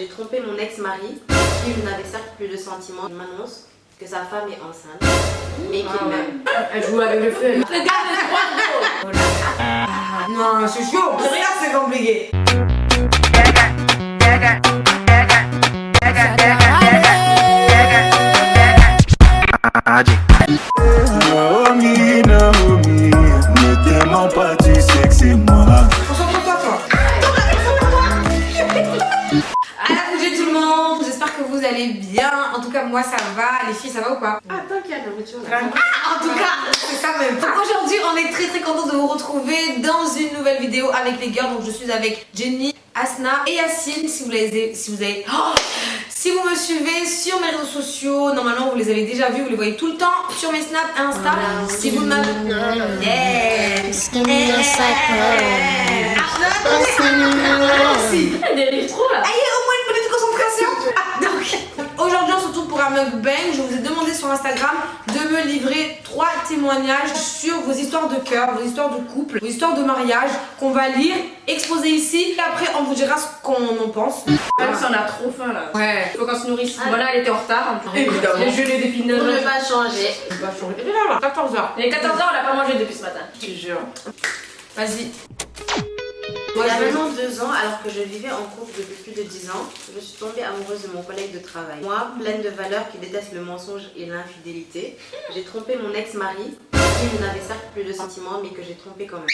J'ai trompé mon ex-mari, qui n'avait certes plus de sentiments. Il m'annonce que sa femme est enceinte, mais qu'il m'aime. Elle joue avec le feu. Non, c'est chaud. Regarde, c'est compliqué. Naomi, Naomi, ne t'aimant pas, tu sais que c'est moi. Concentre-toi, toi. À la couche tout le monde, j'espère que vous allez bien. En tout cas, moi ça va. Les filles, ça va ou pas? Ah, tant qu'il y a de la nourriture là. En tout cas, c'est ça même. Aujourd'hui, on est très contents de vous retrouver dans une nouvelle vidéo avec les girls. Donc, je suis avec Jenny, Asna et Yacine. Si vous me suivez sur mes réseaux sociaux, normalement vous les avez déjà vus, vous les voyez tout le temps sur mes snaps, Insta. Si vous m'avez... Elle dérive trop là. Ayez au moins une petite concentration. Donc, aujourd'hui on se retrouve pour un mukbang. Je vous ai demandé sur Instagram de me livrer 3 témoignages sur vos histoires de cœur, vos histoires de couple, vos histoires de mariage qu'on va lire, exposer ici. Et après on vous dira ce qu'on en pense. Même si on a trop faim là. Ouais. Faut qu'on se nourrisse. Voilà, elle était en retard. Évidemment. Les gelées d'épinards. Pour ne pas changer. On va changer. Et là, 14h. Il est 14h, on l'a pas mangé depuis ce matin. Je te jure. Vas-y. Il y a maintenant 2 ans, alors que je vivais en couple depuis plus de 10 ans, je suis tombée amoureuse de mon collègue de travail. Moi, pleine de valeurs qui déteste le mensonge et l'infidélité, j'ai trompé mon ex-mari, qui n'avait certes plus de sentiments, mais que j'ai trompé quand même.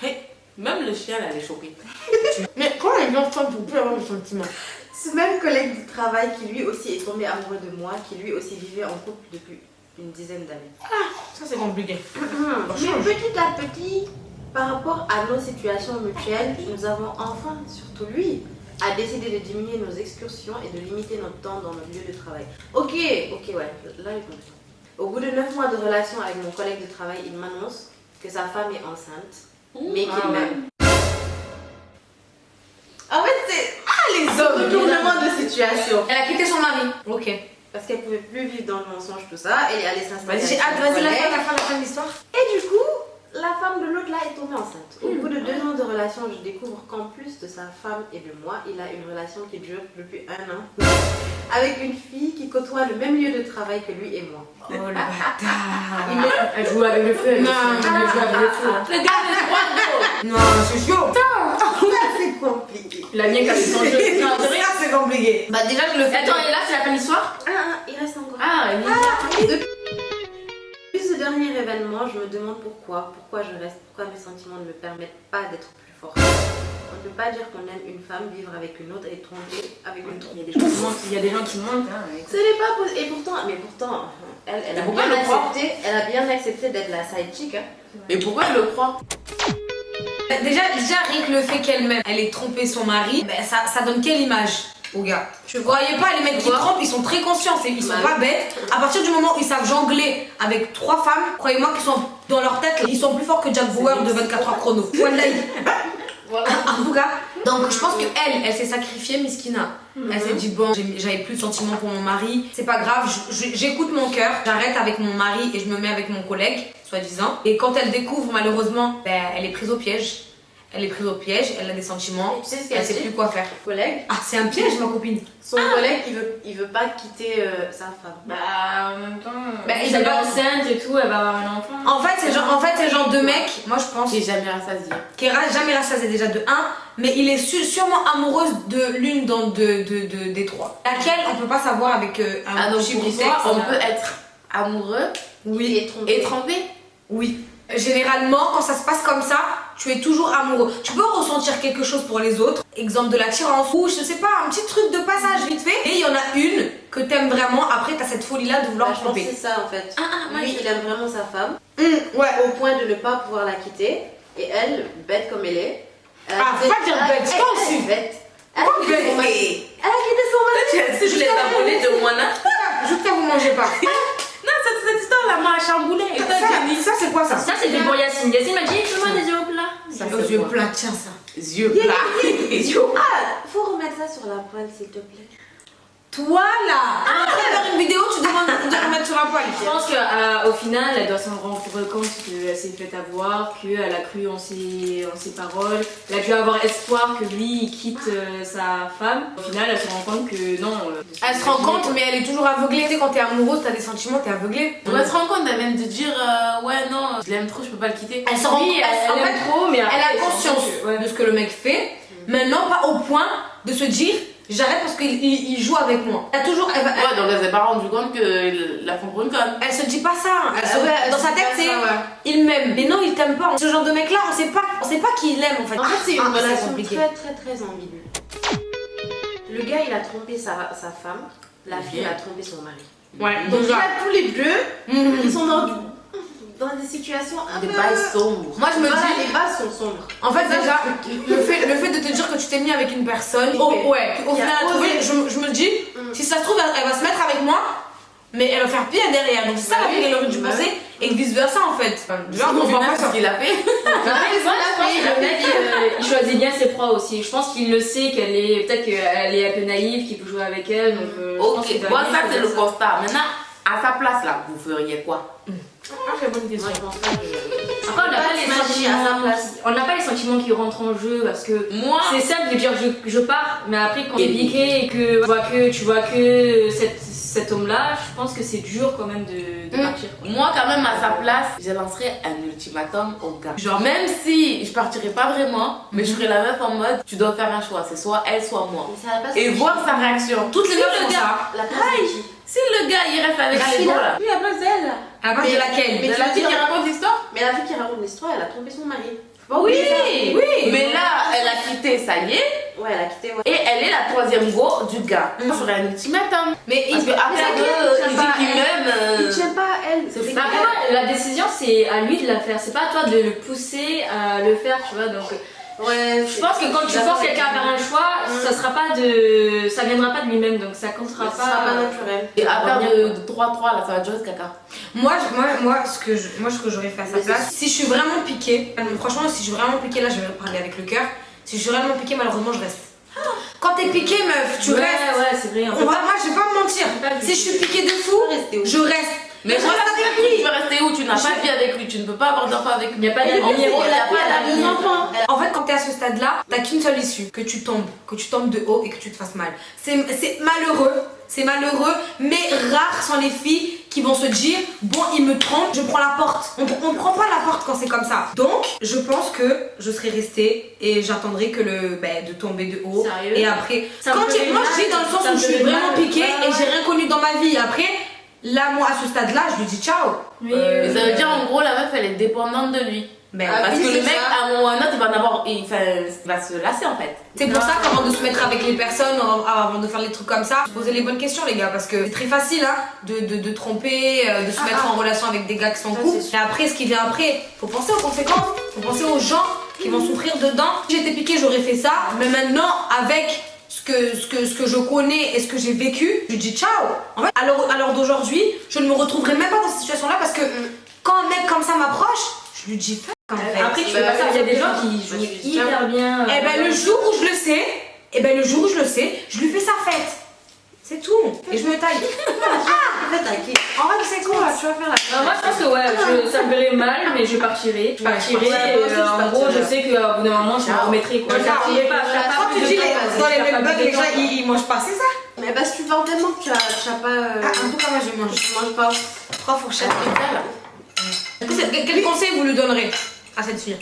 Hey, même le chien là, elle est choquée. Mais quand les gens sont pour plus avoir de sentiments. Ce même collègue du travail qui lui aussi est tombé amoureux de moi, qui lui aussi vivait en couple depuis une dizaine d'années. Ça c'est compliqué. Mais petit à petit, par rapport à nos situations mutuelles, nous avons enfin, surtout lui, à décider de diminuer nos excursions et de limiter notre temps dans notre lieu de travail. Ok, ouais, là il comprend. Au bout de 9 mois de relation avec mon collègue de travail, il m'annonce que sa femme est enceinte, mais qu'il m'aime. En fait, c'est Les un hommes. retournement de situation. Elle a quitté son mari. Ok. Parce qu'elle pouvait plus vivre dans le mensonge, tout ça, elle est allée s'installer. Vas-y, j'ai hâte. avec son Vas-y, collègue. la fin de l'histoire. Et du coup, la femme de l'autre là est tombée enceinte. Au bout de 2 ans de relation, je découvre qu'en plus de sa femme et de moi, il a une relation qui dure depuis 1 an avec une fille qui côtoie le même lieu de travail que lui et moi. Oh le bâtard. Elle joue avec le feu. Non, elle joue avec le feu. Regarde, non, c'est chaud. Ça, c'est compliqué. La mienne qui a fait son jeu. Non, c'est rien. Ça c'est compliqué. Bah déjà je le fais. Attends, et là, c'est la fin de l'histoire? Il reste encore. Depuis ce dernier événement, je me demande pourquoi je reste, pourquoi mes sentiments ne me permettent pas d'être plus forte. On ne peut pas dire qu'on aime une femme, vivre avec une autre et tromper avec une autre. Il y a des gens qui mentent. Ce n'est pas possible. Et pourtant, elle a pourquoi bien elle le croit accepté, elle a bien accepté d'être la side chick. Hein. Mais pourquoi elle le croit? Déjà rien que le fait qu'elle-même, elle ait trompé son mari, ben, ça donne quelle image aux gars? Vous voyez pas, les mecs qui trompent, ils sont très conscients, ils sont pas bêtes. À partir du moment où ils savent jongler avec 3 femmes, croyez-moi qu'ils sont dans leur tête, ils sont plus forts que Jack Bauer de 24 heures chrono. Wallahi. Voilà. En tout cas, donc je pense que elle s'est sacrifiée, Miskina. Elle s'est dit bon, j'avais plus de sentiments pour mon mari, c'est pas grave, j'écoute mon cœur, j'arrête avec mon mari et je me mets avec mon collègue, soi-disant. Et quand elle découvre malheureusement, ben, elle est prise au piège. Elle est prise au piège, elle a des sentiments, Tu sais ce qu'elle elle sait dit plus quoi faire. Collègue, Ah, c'est un piège ma copine. son collègue, il veut pas quitter sa femme. Bah, en même temps. Bah, elle il est va- enceinte et tout, elle va avoir un enfant. En fait, c'est le genre de mec, moi je pense, J'ai jamais rassasié. qui est jamais rassasié déjà de 1, mais il est sûrement amoureuse de l'une des 3. Laquelle on peut pas savoir avec un donc chiffre pour du toi, sexe. on peut être amoureux Oui. Et trompé. et trompé. Oui. Généralement, quand ça se passe comme ça, tu es toujours amoureux. Tu peux ressentir quelque chose pour les autres. Exemple de l'attirance ou je sais pas, un petit truc de passage vite fait. Et il y en a une que t'aimes vraiment. Après, t'as cette folie-là de vouloir Bah, je pense que tromper. c'est ça en fait. moi, Lui, il aime vraiment sa femme, Ouais. au point de ne pas pouvoir la quitter. Et elle, bête comme elle est. Elle a Ah, faut quitté- pas dire bête, elle- toi elle aussi. est bête. Elle a quitté son mari. Elle a quitté son mari. Si je l'ai abonné de Moana. Juste que vous mangez pas. Non, cette histoire-là m'a chamboulé. Et toi, Jenny? Ça c'est quoi ça? Ça, c'était pour Yacine. Yacine m'a dit fais-moi des yeux plats. Ça, aux yeux plats, tiens ça. Yeux plats. Ah, faut remettre ça sur la poêle s'il te plaît. Toi là, en train de faire une vidéo, tu demandes de remettre sur un poil. Je pense qu'au final, elle doit s'en rendre compte qu'elle s'est fait avoir, qu'elle a cru en ses paroles. Elle a dû avoir espoir que lui il quitte sa femme. Au final, elle se rend compte que non. Elle se rend compte, mais elle est toujours aveuglée. Tu sais, quand t'es amoureuse, t'as des sentiments, t'es aveuglée. Elle se rend compte, elle vient de dire ouais, non, je l'aime trop, je peux pas le quitter. Elle se rend compte, elle en aime fait, trop, mais elle après, a elle se conscience rend compte que- de ce que le mec fait. Maintenant, pas au point de se dire j'arrête parce qu'il joue avec moi. Elle a toujours. Ouais, donc elle s'est pas rendu compte que la femme pour une conne. Elle se dit pas ça. Ouais, dans sa elle se dit tête, pas c'est ça, ouais. il m'aime. Mais non, il t'aime pas. Ce genre de mec là, on sait pas qui il aime en fait. En fait, c'est une Ah, relation compliqué. très ambiguë. Le gars, il a trompé sa femme. La fille, elle a trompé son mari. Ouais, Donc déjà. là, tous les deux, Mhm. ils sont dans des situations un Des peu... bails sombres. Moi je me Voilà, dis. les bases sont sombres. En fait, déjà, le fait de te dire que tu t'es mis avec une personne, Qui oh, fait- ouais, au qui a final, elle a trouvé, osé. je me dis, Mm. si ça se trouve, elle va se mettre avec moi, mais elle va faire pire derrière. Donc c'est ça Bah la oui, vie qu'elle aurait dû bah penser, et vice versa en fait. Déjà, on Au voit final, pas c'est ça. ce qu'il a fait. Après, moi, je pense que le mec, il choisit bien ses proies aussi. Je pense qu'il le sait qu'elle est, peut-être qu'elle est un peu naïve, qu'il peut jouer avec elle. Donc, je pense Ok, qu'il doit bon, bien ça c'est le choisir constat. Maintenant, à sa place là, vous feriez quoi? Très bonne question. Moi, je pense pas que... Après, on n'a pas les t'imaginer à sa sentiments. place. On n'a pas les sentiments qui rentrent en jeu parce que Moi, c'est simple de dire je pars, mais après quand t'es piqué et que tu vois que cet homme-là, je pense que c'est dur quand même de partir. quoi. moi quand même à sa place, je lancerais un ultimatum au gars. Genre même si je partirais pas vraiment, mais je serais la meuf en mode tu dois faire un choix, c'est soit elle soit moi. Mais ça va pas Et se- voir sa réaction. Toutes les Si meufs le font gars- ça. La place de qui? Si le gars il reste avec La elle, fille, bon là. là. Oui, la place d'elle. À la base de laquelle Mais De la fille qui raconte l'histoire? Mais la fille qui raconte l'histoire, elle a trompé son mari. Faut pas Oui, oublier ça. oui. Mais là, elle a quitté, ça y est. Ouais, elle a quitté, ouais. Et elle est la troisième go du gars. Je ferais un ultimatum. Mais Parce que après, Mais il il dit qu'il tient m'aime. Il tient pas elle. c'est Mais après, moi, la décision c'est à lui de la faire, c'est pas à toi de le pousser à le faire, tu vois. Donc, Ouais, je pense que quand tu forces quelqu'un à faire un choix, ça viendra pas de lui-même, donc ça comptera ça sera pas. pas naturel. Et à faire de 3-3 là, ça va durer ce caca. Moi, ce que j'aurais fait à sa place, si je suis vraiment piquée, franchement, si je suis vraiment piquée, là, je vais parler avec le cœur. Si je suis vraiment piquée, malheureusement, je reste. Quand t'es piquée, meuf, tu Ouais, restes. ouais, c'est vrai. Moi, je vais pas me mentir. Si je suis piquée de fou, je reste. Mais je moi, reste avec lui. tu veux rester où? Tu n'as pas de vie avec lui, tu ne peux pas avoir d'enfant avec lui. Il n'y a pas Et le d'amis. pire, c'est qu'elle a pas d'amis. d'amis enfants. En fait, quand t'es à ce stade-là, t'as qu'une seule issue, que tu tombes de haut et que tu te fasses mal. C'est malheureux, mais rares sont les filles qui vont se dire bon, il me trompe, je prends la porte. On prend pas la porte quand c'est comme ça. Donc, je pense que je serais restée et j'attendrai que de tomber de haut. Sérieux? Et après, Ça me moi ferait je dis dans le mal, sens ça où me je suis ferait vraiment mal. piquée Ouais, et ouais. j'ai rien connu dans ma vie. Après, là, moi à ce stade-là, je lui dis ciao. Oui, Mais ça veut dire en gros, la meuf elle est dépendante de lui. Ben, Ah, Parce oui, que le c'est mec, ça. à un moment ou à un autre, il va en avoir. Il va se lasser en fait. c'est pour ça qu'avant de se mettre avec les personnes, avant de faire les trucs comme ça, posez les bonnes questions les gars, parce que c'est très facile hein, de tromper, de se mettre en relation avec des gars qui sont Ça, cool. c'est sûr. Et après, ce qui vient après, faut penser aux conséquences, faut penser aux gens qui vont souffrir dedans. Si j'étais piquée, j'aurais fait ça, mais maintenant, avec ce que je connais et ce que j'ai vécu, je dis ciao. En fait, à l'heure d'aujourd'hui, je ne me retrouverai même pas dans cette situation-là parce que quand un mec comme ça m'approche, je lui dis fuck en fait. Après, tu fais pas ça. Il y a des gens qui jouent hyper bien. Et ben le jour où je le sais, je lui fais sa fête. C'est tout. Et je me taille. En fait, à qui? En vrai, c'est quoi tu vas faire la Non, moi je pense que ouais, ça me ferait mal, mais je partirai. Je partirai. Ouais, moi aussi, je En gros, partirai. je sais qu'au bout d'un moment, je me remettrai. Quoi. Je partirai pas. Quand tu dis dans les mêmes les gens ils mangent pas, c'est ça. Mais parce que tu vends tellement que tu as pas. Ah, en tout cas, moi je mange. Tu manges pas. 3 fourchettes. Ça, là. Quel conseil vous lui donnerez à cette fille?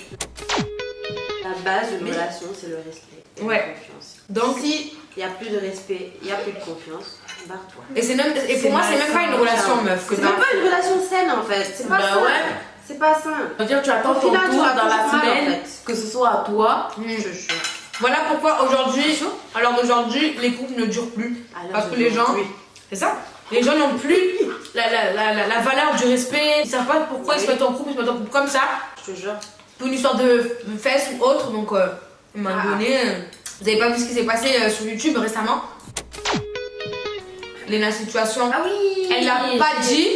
La base d'une relation, c'est le respect. Et Ouais. la confiance. Donc, Si il n'y a plus de respect, il n'y a plus de confiance, barre-toi. et pour moi, c'est même pas une relation meuf que C'est même t'as. pas une relation saine en fait. C'est pas Bah sain. ouais. C'est pas sain. Ça veut dire que tu attends Au ton final, tu tour vas dans la toujours mal, en semaine, fait. que ce soit à toi. Je te jure. Voilà pourquoi aujourd'hui, à l'heure d'aujourd'hui, les couples ne durent plus. Parce que les gens, c'est ça, les gens n'ont plus la valeur du respect. Ils savent pas pourquoi ils se mettent en couple, comme ça, Je te jure. pour une histoire de fesses ou autre. Donc, à un moment donné, vous avez pas vu ce qui s'est passé sur YouTube récemment? Léna Situation. Ah oui. Elle l'a pas dit.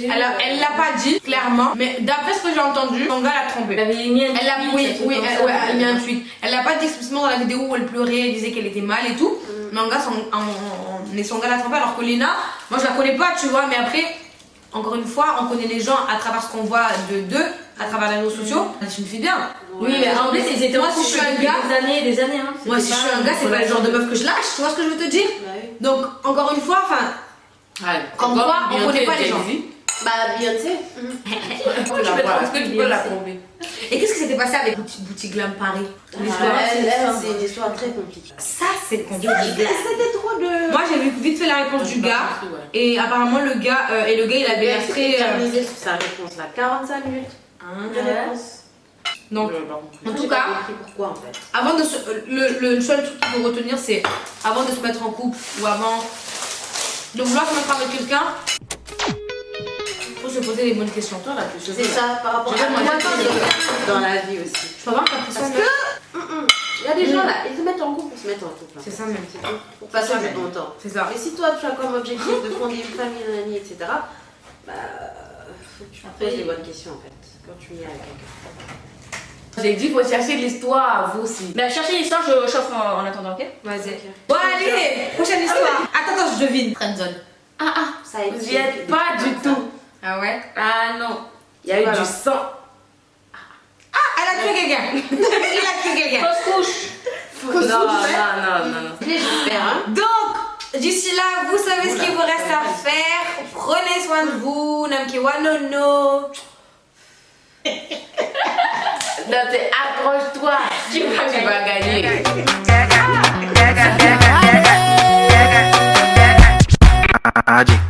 Elle l'a pas dit clairement, mais d'après ce que j'ai entendu, son gars l'a trompé. Elle avait mis un Elle a, tweet, oui, un truc oui, comme elle, ça. ouais, elle a mis un tweet. Elle l'a pas dit explicitement dans la vidéo où elle pleurait, elle disait qu'elle était mal et tout. Mais en gars, on est son gars la tromper. Alors que Léna, moi je la connais pas, tu vois. Mais après, encore une fois, on connaît les gens à travers ce qu'on voit d'eux, à travers les réseaux sociaux. C'est une fille bien. Oui, mais en plus, ils étaient en Moi, si couple je suis un depuis gars- des années. Hein. Moi, si je suis un gars, c'est pas le genre de meuf que je lâche. Tu vois ce que je veux te dire? Bah oui. Donc, encore une fois, enfin, comme quoi, on connaît pas les gens. Bah, Beyoncé. Est-ce que tu peux la prouver? Et qu'est-ce qui s'était passé avec Boutique Glam Paris? C'est une histoire très compliquée. Ça, c'est compliqué. C'était trop de. Moi, j'ai vu vite fait la réponse du gars. Et apparemment, le gars, il avait Il laissé. terminé sur sa réponse là. 45 minutes de réponse. Donc, en tout J'ai cas, pas compris pourquoi en fait. avant de se, le seul truc qu'il faut retenir, c'est avant de se mettre en couple ou avant de vouloir se mettre avec quelqu'un, il faut se poser les bonnes questions. Toi, là, tu C'est ça par rapport à moi dans la vie aussi. Je peux avoir un caprice. Parce que il y a des gens là, ils se mettent en couple pour se mettre en couple. C'est ça même. C'est tout. Pour passer du bon temps. C'est ça. Mais si toi tu as comme objectif de fonder une famille, un ami, etc., bah faut que tu te poses les bonnes questions en fait quand tu y es avec quelqu'un. J'ai dit, faut chercher l'histoire, vous aussi. Bah, cherchez l'histoire, je chauffe en attendant, ok? Vas-y. Bon, allez, prochaine histoire. Attends, je devine. Friendzone. Ça a été. J'y ai pas du tout. Ah ouais? Ah non. Il y a eu Voilà. du sang. Ah, elle a tué quelqu'un. Il a tué quelqu'un. Fausse couche. Non. J'espère, hein. Donc, d'ici là, vous savez ce qu'il vous reste à faire. Prenez soin de vous. Namki wanono. Non, accroche-toi. Tu vas gagner. Addict.